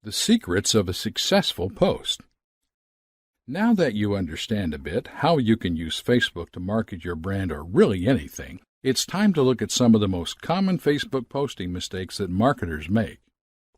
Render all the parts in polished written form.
The secrets of a successful post. Now that you understand a bit how you can use Facebook to market your brand or really anything, it's time to look at some of the most common Facebook posting mistakes that marketers make.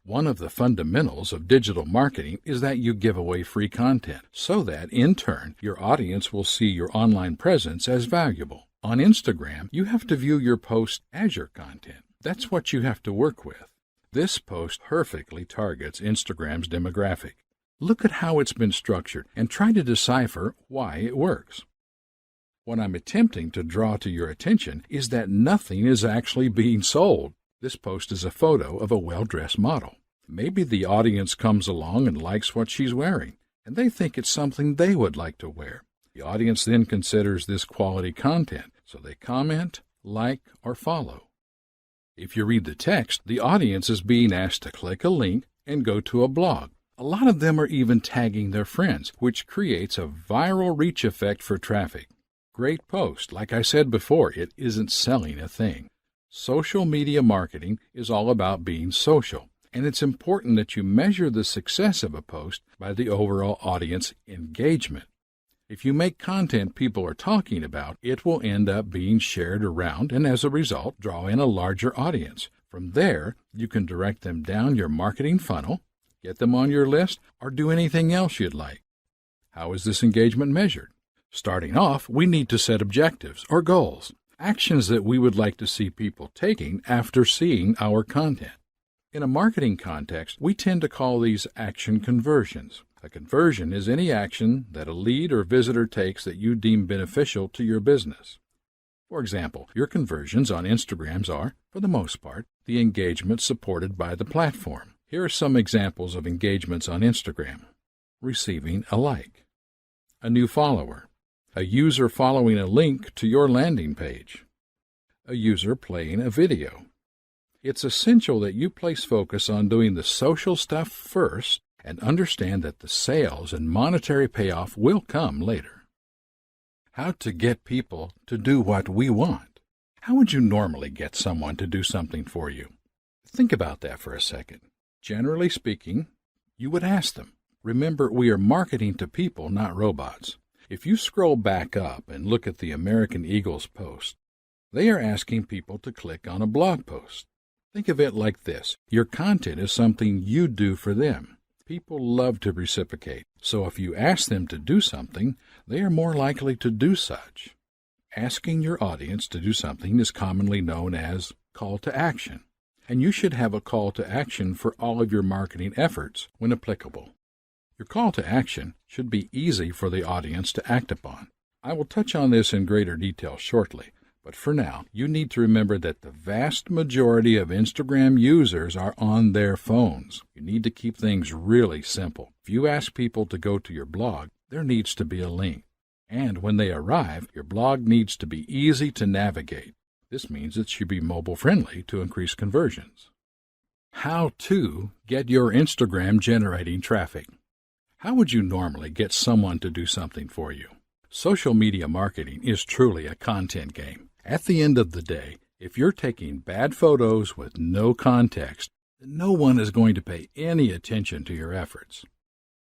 One of the fundamentals of digital marketing is that you give away free content so that, in turn, your audience will see your online presence as valuable. On Instagram, you have to view your post as your content. That's what you have to work with. This post perfectly targets Instagram's demographic. Look at how it's been structured and try to decipher why it works. What I'm attempting to draw to your attention is that nothing is actually being sold. This post is a photo of a well-dressed model. Maybe the audience comes along and likes what she's wearing, and they think it's something they would like to wear. The audience then considers this quality content, so they comment, like, or follow. If you read the text, the audience is being asked to click a link and go to a blog. A lot of them are even tagging their friends, which creates a viral reach effect for traffic. Great post. Like I said before, it isn't selling a thing. Social media marketing is all about being social, and it's important that you measure the success of a post by the overall audience engagement. If you make content people are talking about, it will end up being shared around and, as a result, draw in a larger audience. From there, you can direct them down your marketing funnel, get them on your list, or do anything else you'd like. How is this engagement measured? Starting off, we need to set objectives or goals, actions that we would like to see people taking after seeing our content. In a marketing context, we tend to call these action conversions. A conversion is any action that a lead or visitor takes that you deem beneficial to your business. For example, your conversions on Instagrams are, for the most part, the engagement supported by the platform. Here are some examples of engagements on Instagram. Receiving a like, a new follower, a user following a link to your landing page, a user playing a video. It's essential that you place focus on doing the social stuff first and understand that the sales and monetary payoff will come later. How to get people to do what we want. How would you normally get someone to do something for you? Think about that for a second. Generally speaking, you would ask them. Remember, we are marketing to people, not robots. If you scroll back up and look at the American Eagle's post, they are asking people to click on a blog post. Think of it like this. Your content is something you do for them. People love to reciprocate, so if you ask them to do something, they are more likely to do such. Asking your audience to do something is commonly known as call to action, and you should have a call to action for all of your marketing efforts when applicable. Your call to action should be easy for the audience to act upon. I will touch on this in greater detail shortly, but for now, you need to remember that the vast majority of Instagram users are on their phones. You need to keep things really simple. If you ask people to go to your blog, there needs to be a link. And when they arrive, your blog needs to be easy to navigate. This means it should be mobile-friendly to increase conversions. How to get your Instagram generating traffic. How would you normally get someone to do something for you? Social media marketing is truly a content game. At the end of the day, if you're taking bad photos with no context, then no one is going to pay any attention to your efforts.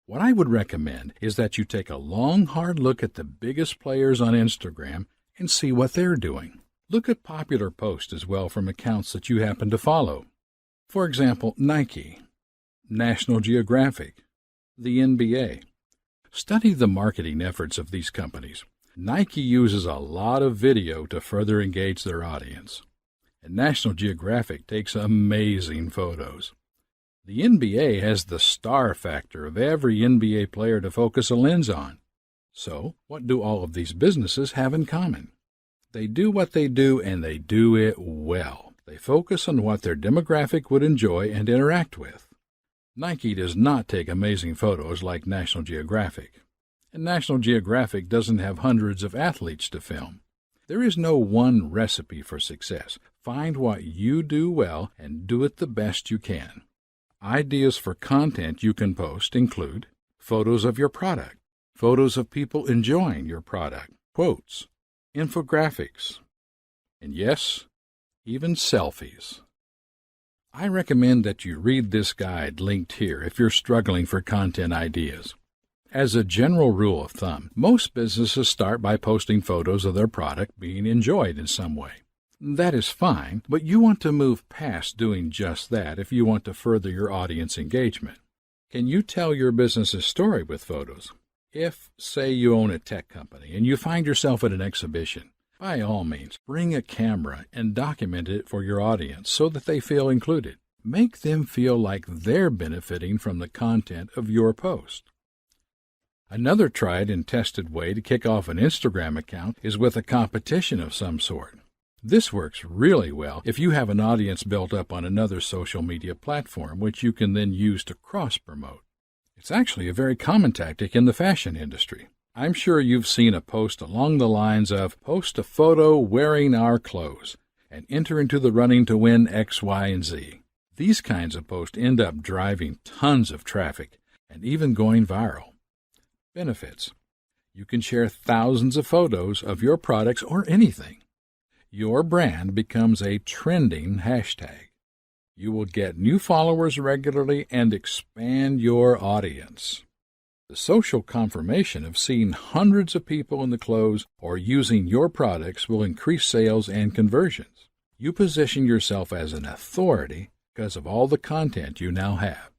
What I would recommend is that you take a long, hard look at the biggest players on Instagram and see what they're doing. Look at popular posts as well from accounts that you happen to follow. For example, Nike, National Geographic, the NBA. Study the marketing efforts of these companies. Nike uses a lot of video to further engage their audience, and National Geographic takes amazing photos. The NBA has the star factor of every NBA player to focus a lens on. So, what do all of these businesses have in common? They do what they do, and they do it well. They focus on what their demographic would enjoy and interact with. Nike does not take amazing photos like National Geographic, and National Geographic doesn't have hundreds of athletes to film. There is no one recipe for success. Find what you do well and do it the best you can. Ideas for content you can post include photos of your product, photos of people enjoying your product, quotes, infographics, and yes, even selfies. I recommend that you read this guide linked here if you're struggling for content ideas. As a general rule of thumb, most businesses start by posting photos of their product being enjoyed in some way. That is fine, but you want to move past doing just that if you want to further your audience engagement. Can you tell your business's story with photos? If, say, you own a tech company and you find yourself at an exhibition, by all means, bring a camera and document it for your audience so that they feel included. Make them feel like they're benefiting from the content of your post. Another tried and tested way to kick off an Instagram account is with a competition of some sort. This works really well if you have an audience built up on another social media platform, which you can then use to cross-promote. It's actually a very common tactic in the fashion industry. I'm sure you've seen a post along the lines of, "Post a photo wearing our clothes and enter into the running to win X, Y, and Z." These kinds of posts end up driving tons of traffic and even going viral. Benefits. You can share thousands of photos of your products or anything. Your brand becomes a trending hashtag. You will get new followers regularly and expand your audience. The social confirmation of seeing hundreds of people in the clothes or using your products will increase sales and conversions. You position yourself as an authority because of all the content you now have.